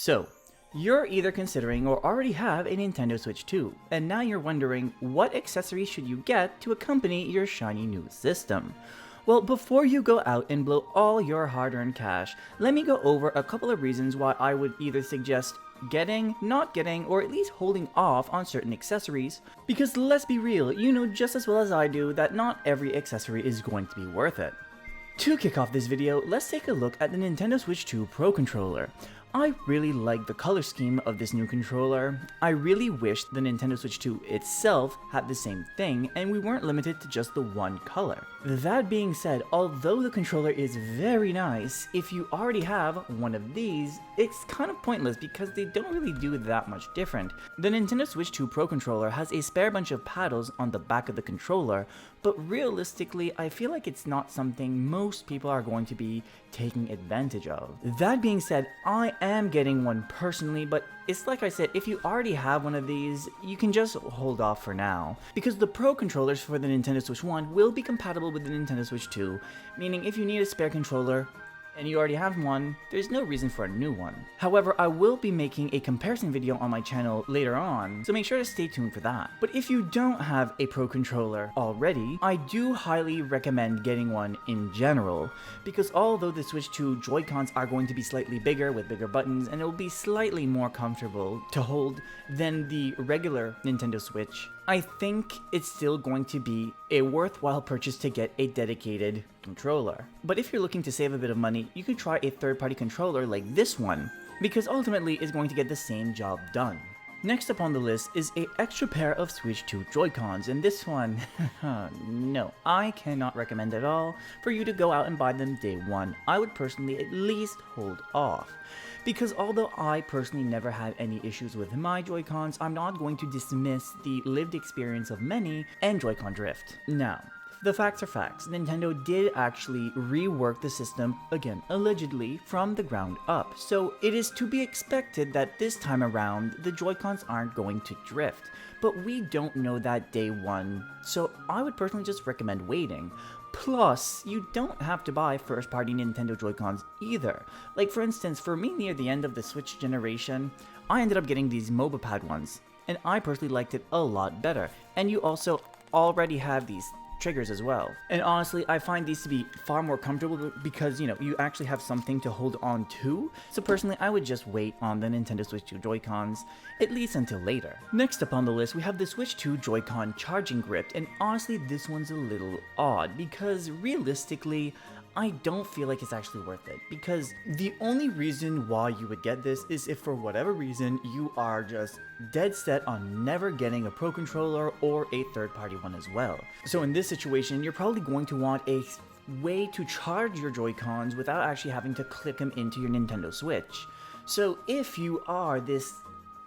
So, you're either considering or already have a Nintendo Switch 2, and now you're wondering what accessories should you get to accompany your shiny new system. Well, before you go out and blow all your hard-earned cash, let me go over a couple of reasons why I would either suggest getting, not getting, or at least holding off on certain accessories. Because let's be real, you know just as well as I do that not every accessory is going to be worth it. To kick off this video, let's take a look at the Nintendo Switch 2 Pro Controller. I really like the color scheme of this new controller. I really wish the Nintendo Switch 2 itself had the same thing and we weren't limited to just the one color. That being said, although the controller is very nice, if you already have one of these, it's kind of pointless because they don't really do that much different. The Nintendo Switch 2 Pro Controller has a spare bunch of paddles on the back of the controller, but realistically, I feel like it's not something most people are going to be taking advantage of. That being said, I am getting one personally, but it's like I said, if you already have one of these, you can just hold off for now, because the Pro controllers for the Nintendo Switch 1 will be compatible with the Nintendo Switch 2, meaning if you need a spare controller, and you already have one, there's no reason for a new one. However, I will be making a comparison video on my channel later on, so make sure to stay tuned for that. But if you don't have a Pro controller already, I do highly recommend getting one in general, because although the Switch 2 Joy-Cons are going to be slightly bigger with bigger buttons, and it will be slightly more comfortable to hold than the regular Nintendo Switch, I think it's still going to be a worthwhile purchase to get a dedicated controller. But if you're looking to save a bit of money, you could try a third-party controller like this one, because ultimately it's going to get the same job done. Next up on the list is an extra pair of Switch 2 Joy-Cons, and this one, no, I cannot recommend at all for you to go out and buy them day one. I would personally at least hold off. Because although I personally never had any issues with my Joy-Cons, I'm not going to dismiss the lived experience of many and Joy-Con drift. Now, the facts are facts. Nintendo did actually rework the system, again, allegedly, from the ground up. So it is to be expected that this time around, the Joy-Cons aren't going to drift. But we don't know that day one, so I would personally just recommend waiting. Plus, you don't have to buy first-party Nintendo Joy-Cons either. Like for instance, for me near the end of the Switch generation, I ended up getting these MobiPad ones, and I personally liked it a lot better. And you also already have these triggers as well. And honestly, I find these to be far more comfortable because, you know, you actually have something to hold on to. So personally, I would just wait on the Nintendo Switch 2 Joy-Cons, at least until later. Next up on the list, we have the Switch 2 Joy-Con charging grip, and honestly, this one's a little odd because realistically, I don't feel like it's actually worth it, because the only reason why you would get this is if for whatever reason you are just dead set on never getting a Pro controller or a third-party one as well. So in this situation, you're probably going to want a way to charge your Joy-Cons without actually having to click them into your Nintendo Switch. So if you are this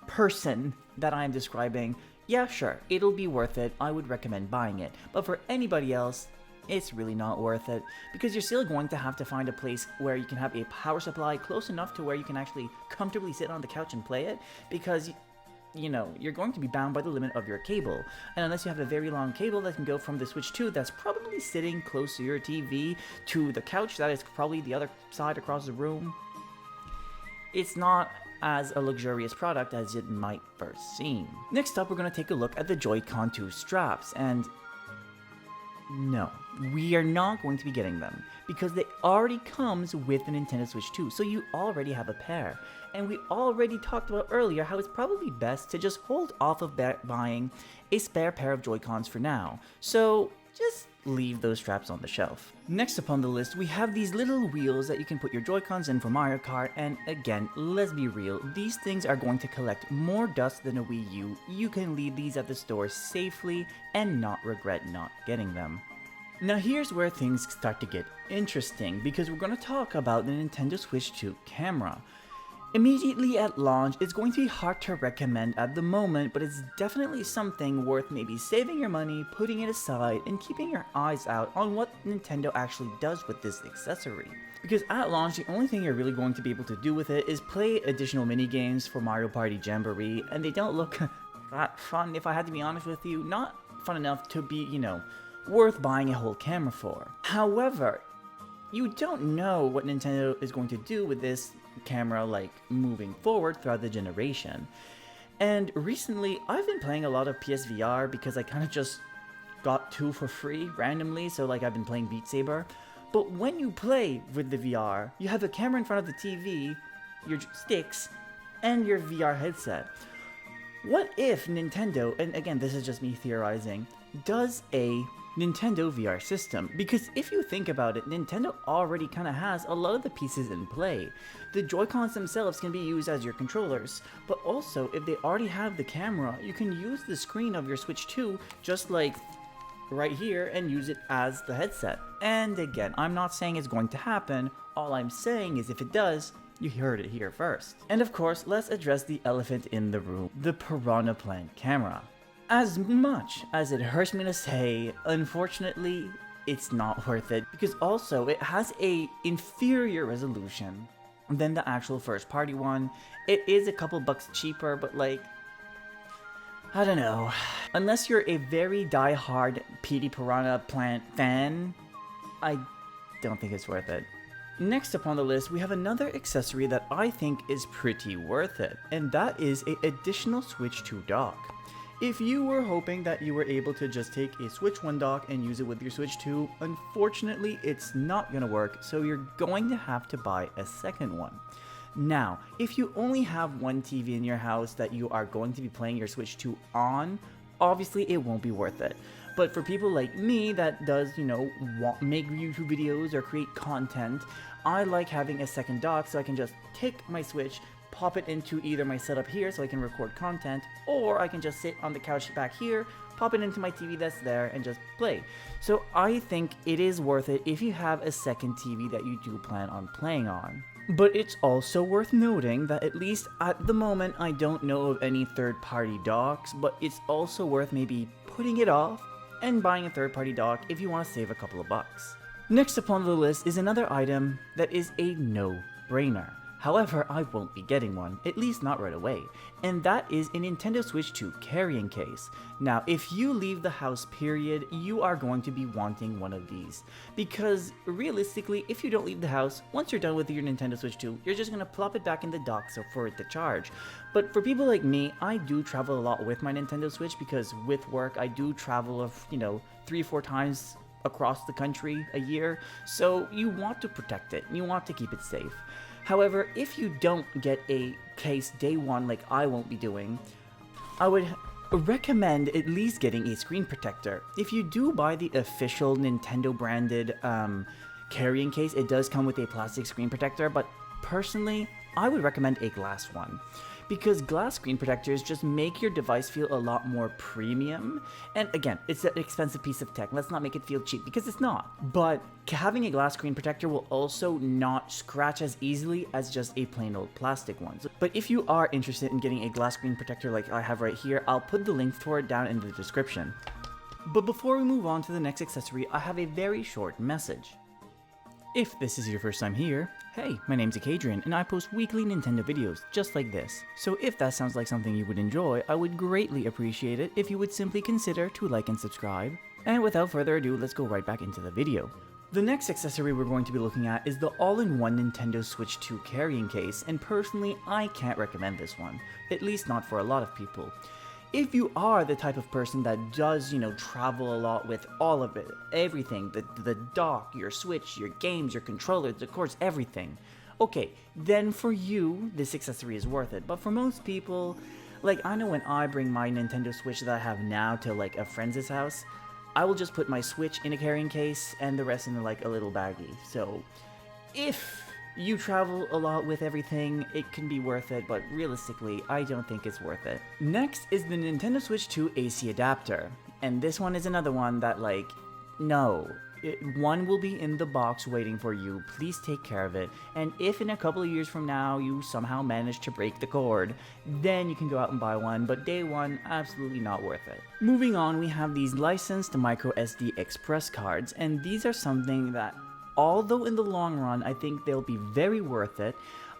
person that I'm describing, yeah, sure, it'll be worth it. I would recommend buying it. But for anybody else, it's really not worth it, because you're still going to have to find a place where you can have a power supply close enough to where you can actually comfortably sit on the couch and play it, because you know, you're going to be bound by the limit of your cable. And unless you have a very long cable that can go from the Switch 2 that's probably sitting close to your TV to the couch that is probably the other side across the room, it's not as a luxurious product as it might first seem. Next up, we're going to take a look at the Joy-Con 2 straps, and no, we are not going to be getting them, because they already comes with the Nintendo Switch 2, so you already have a pair. And we already talked about earlier how it's probably best to just hold off of buying a spare pair of Joy-Cons for now, so just leave those straps on the shelf. Next up on the list, we have these little wheels that you can put your Joy-Cons in for Mario Kart, and again, let's be real, these things are going to collect more dust than a Wii U. You can leave these at the store safely and not regret not getting them. Now here's where things start to get interesting, because we're going to talk about the Nintendo Switch 2 camera. Immediately at launch, it's going to be hard to recommend at the moment, but it's definitely something worth maybe saving your money, putting it aside, and keeping your eyes out on what Nintendo actually does with this accessory. Because at launch, the only thing you're really going to be able to do with it is play additional mini-games for Mario Party Jamboree, and they don't look that fun, if I had to be honest with you. Not fun enough to be, you know, worth buying a whole camera for. However, you don't know what Nintendo is going to do with this camera like moving forward throughout the generation. And recently I've been playing a lot of PSVR because I kind of just got 2 for free randomly, so like I've been playing Beat Saber. But when you play with the VR, you have a camera in front of the TV, your sticks, and your VR headset. What if Nintendo, and again this is just me theorizing, does a Nintendo VR system? Because if you think about it, Nintendo already kind of has a lot of the pieces in play. The Joy-Cons themselves can be used as your controllers, but also if they already have the camera, you can use the screen of your Switch 2 just like right here and use it as the headset. And again, I'm not saying it's going to happen, all I'm saying is if it does, you heard it here first. And of course, let's address the elephant in the room, the Piranha Plant camera. As much as it hurts me to say, unfortunately, it's not worth it, because also it has a inferior resolution than the actual first party one. It is a couple bucks cheaper, but like, I don't know. Unless you're a very die-hard PD Piranha Plant fan, I don't think it's worth it. Next up on the list, we have another accessory that I think is pretty worth it, and that is an additional Switch 2 dock. If you were hoping that you were able to just take a Switch 1 dock and use it with your Switch 2, unfortunately it's not gonna work, so you're going to have to buy a second one. Now, if you only have one TV in your house that you are going to be playing your Switch 2 on, obviously it won't be worth it. But for people like me that does, make YouTube videos or create content, I like having a second dock so I can just take my Switch, pop it into either my setup here so I can record content, or I can just sit on the couch back here, pop it into my TV that's there, and just play. So I think it is worth it if you have a second TV that you do plan on playing on. But it's also worth noting that at least at the moment I don't know of any third-party docks, but it's also worth maybe putting it off and buying a third-party dock if you want to save a couple of bucks. Next upon the list is another item that is a no-brainer. However, I won't be getting one, at least not right away, and that is a Nintendo Switch 2 carrying case. Now, if you leave the house period, you are going to be wanting one of these, because realistically, if you don't leave the house, once you're done with your Nintendo Switch 2, you're just going to plop it back in the dock so for it to charge. But for people like me, I do travel a lot with my Nintendo Switch because with work, I do travel 3-4 times across the country a year, so you want to protect it, you want to keep it safe. However, if you don't get a case day one like I won't be doing, I would recommend at least getting a screen protector. If you do buy the official Nintendo branded carrying case, it does come with a plastic screen protector, but personally, I would recommend a glass one. Because glass screen protectors just make your device feel a lot more premium. And again, it's an expensive piece of tech. Let's not make it feel cheap, because it's not. But having a glass screen protector will also not scratch as easily as just a plain old plastic one. But if you are interested in getting a glass screen protector like I have right here, I'll put the link for it down in the description. But before we move on to the next accessory, I have a very short message. If this is your first time here, hey, my name's Acadrien, and I post weekly Nintendo videos just like this. So if that sounds like something you would enjoy, I would greatly appreciate it if you would simply consider to like and subscribe. And without further ado, let's go right back into the video. The next accessory we're going to be looking at is the all-in-one Nintendo Switch 2 carrying case, and personally, I can't recommend this one, at least not for a lot of people. If you are the type of person that does, travel a lot with all of it, everything, the dock, your Switch, your games, your controllers, the cords, everything, okay, then for you, this accessory is worth it. But for most people, like I know when I bring my Nintendo Switch that I have now to like a friend's house, I will just put my Switch in a carrying case and the rest in like a little baggie. So if you travel a lot with everything, it can be worth it, but realistically, I don't think it's worth it. Next is the Nintendo Switch 2 AC adapter, and this one is another one that no. One will be in the box waiting for you, please take care of it, and if in a couple of years from now you somehow manage to break the cord, then you can go out and buy one, but day one, absolutely not worth it. Moving on, we have these licensed microSD express cards, and these are something that, although in the long run, I think they'll be very worth it,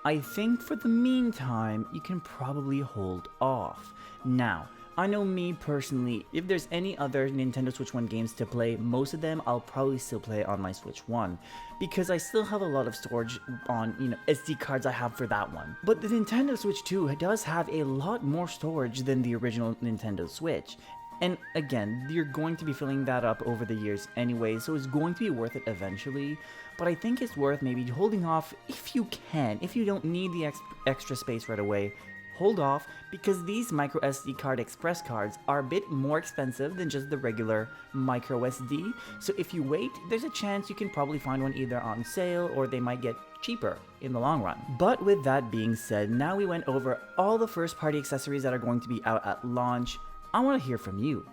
I think for the meantime, you can probably hold off. Now, I know me personally, if there's any other Nintendo Switch 1 games to play, most of them I'll probably still play on my Switch 1, because I still have a lot of storage on, SD cards I have for that one. But the Nintendo Switch 2 does have a lot more storage than the original Nintendo Switch. And again, you're going to be filling that up over the years anyway, so it's going to be worth it eventually. But I think it's worth maybe holding off if you can, if you don't need the extra space right away. Hold off, because these microSD card express cards are a bit more expensive than just the regular microSD, so if you wait, there's a chance you can probably find one either on sale or they might get cheaper in the long run. But with that being said, now we went over all the first party accessories that are going to be out at launch. I want to hear from you.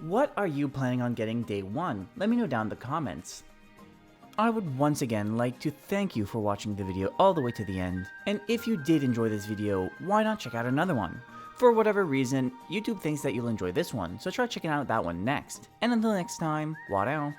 What are you planning on getting day one? Let me know down in the comments. I would once again like to thank you for watching the video all the way to the end, and if you did enjoy this video, why not check out another one? For whatever reason, YouTube thinks that you'll enjoy this one, so try checking out that one next. And until next time, Warao.